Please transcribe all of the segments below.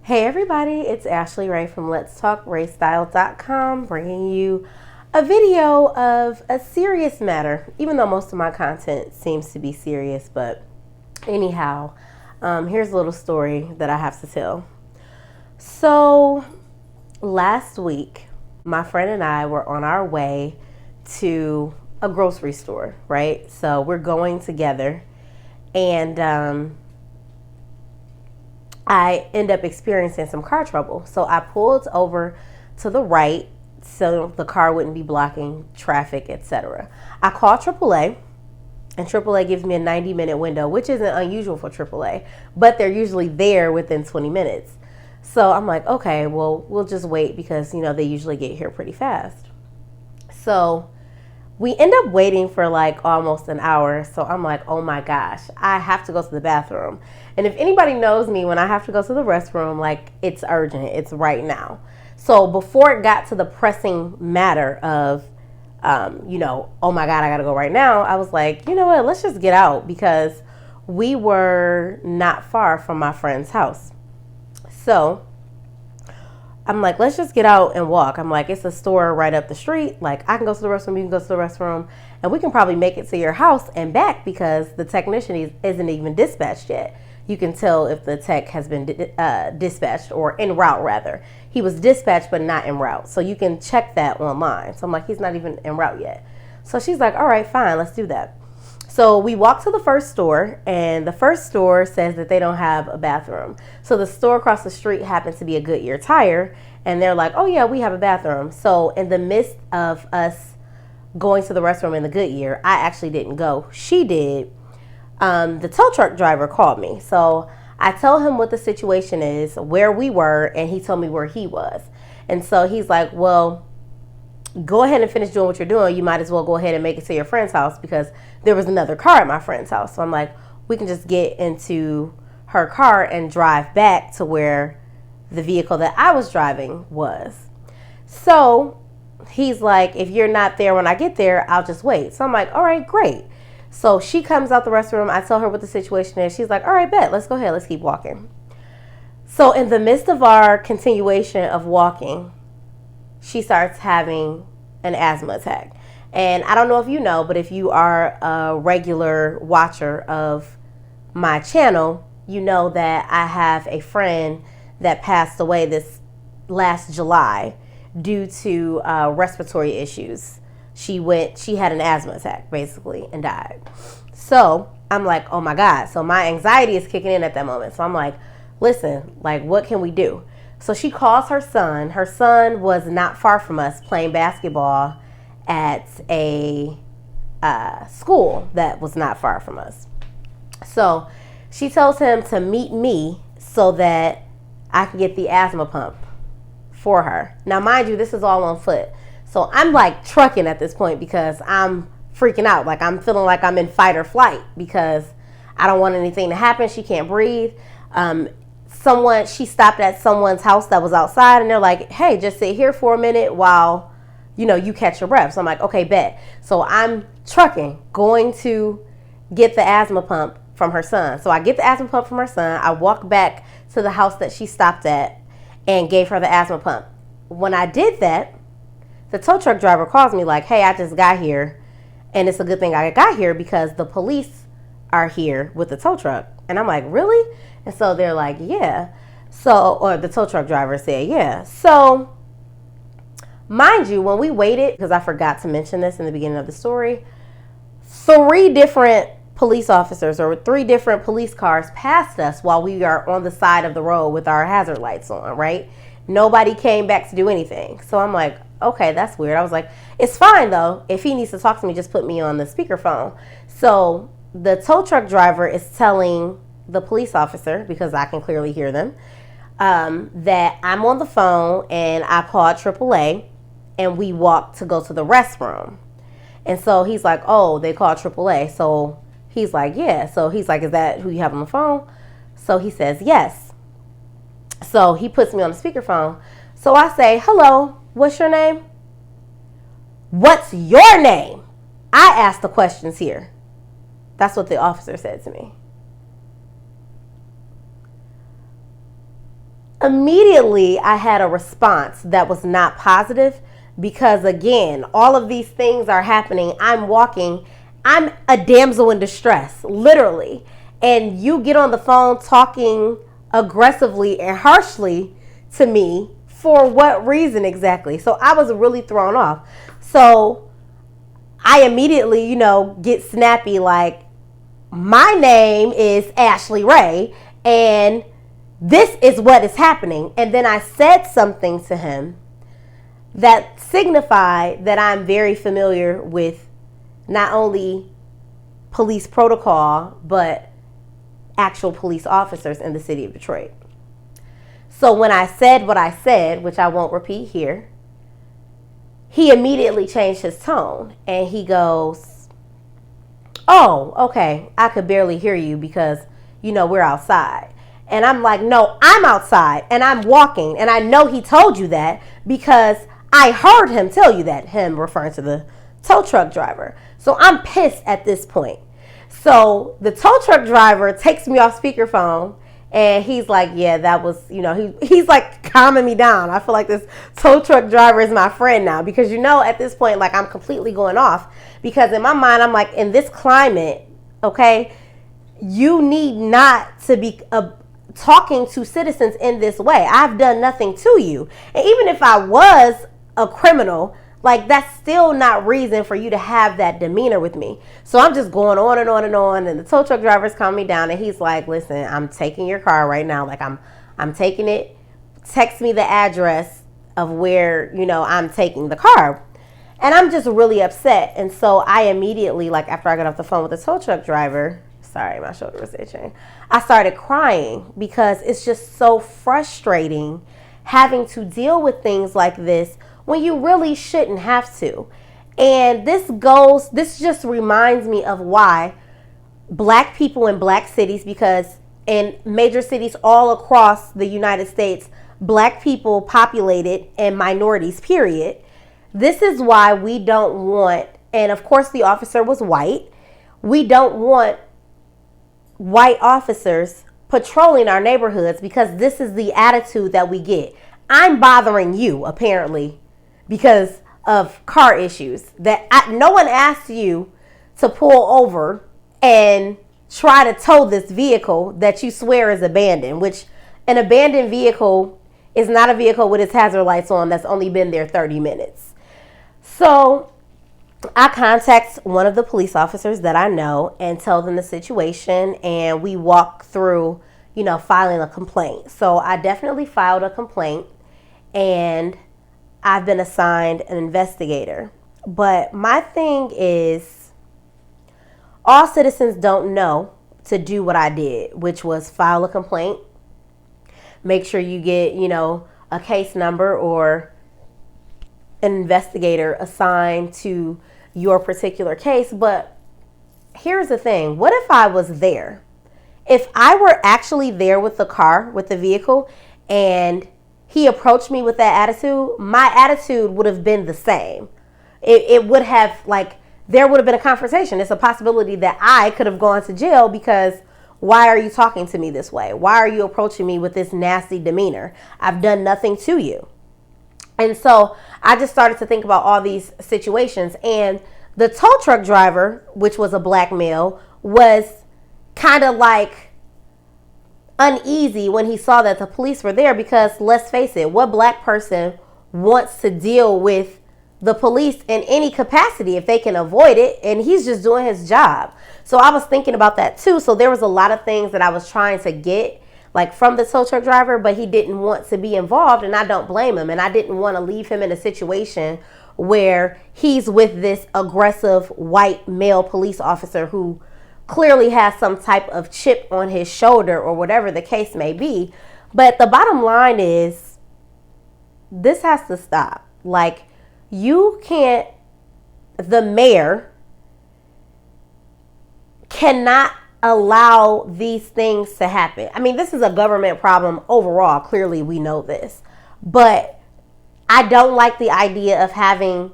Hey everybody, it's Ashley Ray from letstalkraystyle.com bringing you a video of a serious matter, even though most of my content seems to be serious, but anyhow, here's a little story that I have to tell. So last week, my friend and I were on our way to a grocery store, right? So we're going together and I end up experiencing some car trouble. So I pulled over to the right so the car wouldn't be blocking traffic, etc. I called AAA, and AAA gives me a 90-minute window, which isn't unusual for AAA, but they're usually there within 20 minutes. So I'm like, okay, well, we'll just wait because, they usually get here pretty fast. So we end up waiting for like almost an hour. So I'm like, oh my gosh, I have to go to the bathroom. And if anybody knows me, when I have to go to the restroom, like it's urgent, it's right now. So before it got to the pressing matter of, oh my God, I gotta go right now, I was like, you know what, let's just get out because we were not far from my friend's house. So I'm like, let's just get out and walk. I'm like, it's a store right up the street. Like, I can go to the restroom, you can go to the restroom, and we can probably make it to your house and back because the technician isn't even dispatched yet. You can tell if the tech has been dispatched or en route, rather. He was dispatched, but not en route. So you can check that online. So I'm like, he's not even en route yet. So she's like, all right, fine, let's do that. So we walked to the first store, and the first store says that they don't have a bathroom. So the store across the street happens to be a Goodyear Tire, and they're like, oh yeah, we have a bathroom. So in the midst of us going to the restroom in the Goodyear, I actually didn't go. She did. The tow truck driver called me. So I tell him what the situation is, where we were, and he told me where he was. And so he's like, well, go ahead and finish doing what you're doing. You might as well go ahead and make it to your friend's house because there was another car at my friend's house. So I'm like, we can just get into her car and drive back to where the vehicle that I was driving was. So he's like, if you're not there when I get there, I'll just wait. So I'm like, all right, great. So she comes out the restroom. I tell her what the situation is. She's like, all right, bet. Let's go ahead. Let's keep walking. So in the midst of our continuation of walking, she starts having an asthma attack. And I don't know if you know, but if you are a regular watcher of my channel, you know that I have a friend that passed away this last July due to respiratory issues. She had an asthma attack basically and died. So I'm like, oh my God. So my anxiety is kicking in at that moment. So I'm like, listen, like, what can we do? So she calls her son. Her son was not far from us playing basketball at a school that was not far from us. So she tells him to meet me so that I can get the asthma pump for her. Now, mind you, this is all on foot. So I'm like trucking at this point because I'm freaking out. Like I'm feeling like I'm in fight or flight because I don't want anything to happen. She can't breathe. She stopped at someone's house that was outside and they're like, hey, just sit here for a minute while, you catch your breath. So I'm like, okay, bet. So I'm trucking, going to get the asthma pump from her son. So I get the asthma pump from her son. I walk back to the house that she stopped at and gave her the asthma pump. When I did that, the tow truck driver calls me like, hey, I just got here. And it's a good thing I got here because the police are here with the tow truck. And I'm like, really? And so they're like, yeah. Or the tow truck driver said, yeah. So mind you, when we waited, because I forgot to mention this in the beginning of the story, 3 different police officers or 3 different police cars passed us while we are on the side of the road with our hazard lights on, right? Nobody came back to do anything. So I'm like, okay, that's weird. I was like, it's fine though. If he needs to talk to me, just put me on the speakerphone. So the tow truck driver is telling the police officer, because I can clearly hear them, that I'm on the phone and I called AAA and we walked to go to the restroom. And so he's like, oh, they called AAA. So he's like, yeah. So he's like, is that who you have on the phone? So he says, yes. So he puts me on the speakerphone. So I say, hello, what's your name? What's your name? I asked the questions here. That's what the officer said to me. Immediately, I had a response that was not positive because, again, all of these things are happening. I'm walking, I'm a damsel in distress, literally. And you get on the phone talking aggressively and harshly to me for what reason exactly? So I was really thrown off. So I immediately, get snappy like, my name is Ashley Ray, and this is what is happening. And then I said something to him that signified that I'm very familiar with not only police protocol, but actual police officers in the city of Detroit. So when I said what I said, which I won't repeat here, he immediately changed his tone and he goes, "Oh, okay, I could barely hear you because, we're outside." And I'm like, "No, I'm outside and I'm walking. And I know he told you that because I heard him tell you that," him referring to the tow truck driver. So I'm pissed at this point. So the tow truck driver takes me off speakerphone and he's like, "Yeah, that was, he's like calming me down." I feel like this tow truck driver is my friend now because, at this point, like I'm completely going off because in my mind, I'm like, in this climate, okay, you need not to be talking to citizens in this way. I've done nothing to you. And even if I was a criminal, like that's still not reason for you to have that demeanor with me. So I'm just going on and on and on. And the tow truck driver's calming me down and he's like, "Listen, I'm taking your car right now. Like I'm taking it. Text me the address of where, I'm taking the car." And I'm just really upset. And so I immediately, like after I got off the phone with the tow truck driver, sorry, my shoulder was itching, I started crying because it's just so frustrating having to deal with things like this when you really shouldn't have to. And this just reminds me of why black people in black cities, because in major cities all across the United States, black people populated and minorities, period. This is why we don't want, and of course the officer was white, we don't want white officers patrolling our neighborhoods because this is the attitude that we get. I'm bothering you, apparently, because of car issues. No one asked you to pull over and try to tow this vehicle that you swear is abandoned, which an abandoned vehicle is not a vehicle with its hazard lights on that's only been there 30 minutes. So I contact one of the police officers that I know and tell them the situation, and we walk through, filing a complaint. So I definitely filed a complaint, and I've been assigned an investigator. But my thing is, all citizens don't know to do what I did, which was file a complaint, make sure you get, a case number or an investigator assigned to your particular case. But here's the thing. What if I was there? If I were actually there with the car, with the vehicle, and he approached me with that attitude, my attitude would have been the same. It would have, there would have been a confrontation. It's a possibility that I could have gone to jail because why are you talking to me this way? Why are you approaching me with this nasty demeanor? I've done nothing to you. And so I just started to think about all these situations. And the tow truck driver, which was a black male, was kind of like uneasy when he saw that the police were there because, let's face it, what black person wants to deal with the police in any capacity if they can avoid it? And he's just doing his job. So I was thinking about that too. So there was a lot of things that I was trying to get from the tow truck driver, but he didn't want to be involved, and I don't blame him. And I didn't want to leave him in a situation where he's with this aggressive white male police officer who clearly has some type of chip on his shoulder or whatever the case may be. But the bottom line is, this has to stop. You can't, the mayor cannot allow these things to happen. I mean, this is a government problem overall. Clearly, we know this. But I don't like the idea of having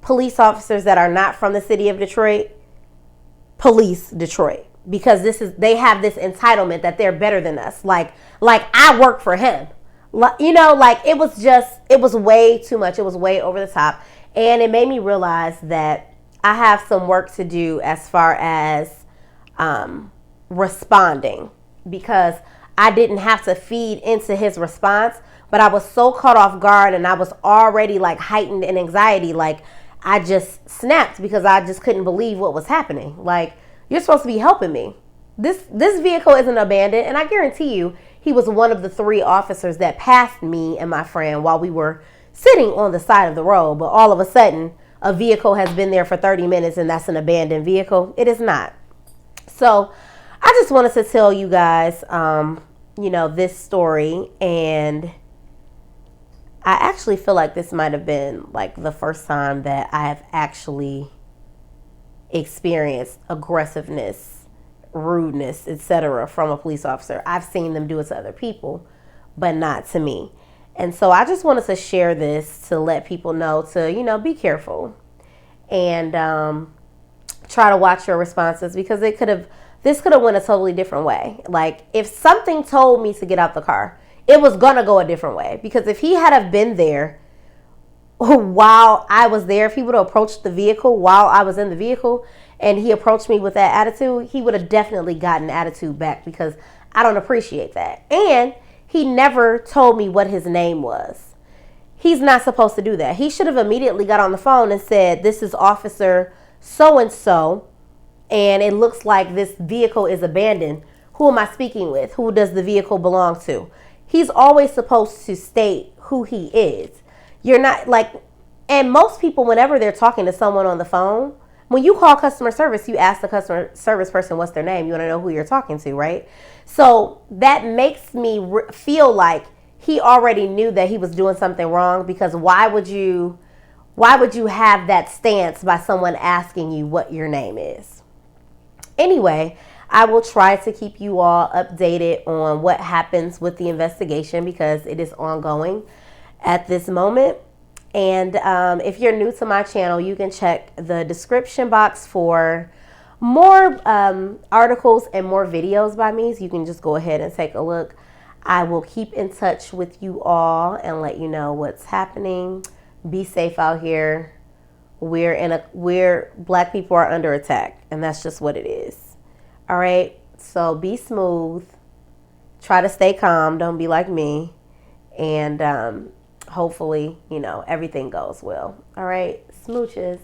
police officers that are not from the city of Detroit police Detroit, because they have this entitlement that they're better than us. Like I work for him. You know, like it was way too much. It was way over the top. And it made me realize that I have some work to do as far as responding, because I didn't have to feed into his response, but I was so caught off guard and I was already like heightened in anxiety. Like I just snapped because I just couldn't believe what was happening. Like, you're supposed to be helping me. This vehicle isn't abandoned, and I guarantee you he was one of the 3 officers that passed me and my friend while we were sitting on the side of the road. But all of a sudden, a vehicle has been there for 30 minutes and that's an abandoned vehicle. It is not. So I just wanted to tell you guys, this story. And I actually feel like this might have been like the first time that I have actually experienced aggressiveness, rudeness, etc. from a police officer. I've seen them do it to other people, but not to me. And so I just wanted to share this to let people know to, be careful and try to watch your responses, because this could have went a totally different way. Like, if something told me to get out the car, it was gonna go a different way. Because if he had have been there while I was there, if he would have approached the vehicle while I was in the vehicle and he approached me with that attitude, he would have definitely gotten attitude back, because I don't appreciate that. And he never told me what his name was. He's not supposed to do that. He should have immediately got on the phone and said, "This is Officer so-and-so, and it looks like this vehicle is abandoned. Who am I speaking with? Who does the vehicle belong to?" He's always supposed to state who he is. You're not like, and most people, whenever they're talking to someone on the phone, when you call customer service, you ask the customer service person what's their name. You want to know who you're talking to, right? So that makes me feel like he already knew that he was doing something wrong, because why would you have that stance by someone asking you what your name is? Anyway, I will try to keep you all updated on what happens with the investigation, because it is ongoing at this moment. And if you're new to my channel, you can check the description box for more articles and more videos by me. So you can just go ahead and take a look. I will keep in touch with you all and let you know what's happening. Be safe out here. Black people are under attack, and that's just what it is. All right. So be smooth. Try to stay calm. Don't be like me. And hopefully, everything goes well. All right. Smooches.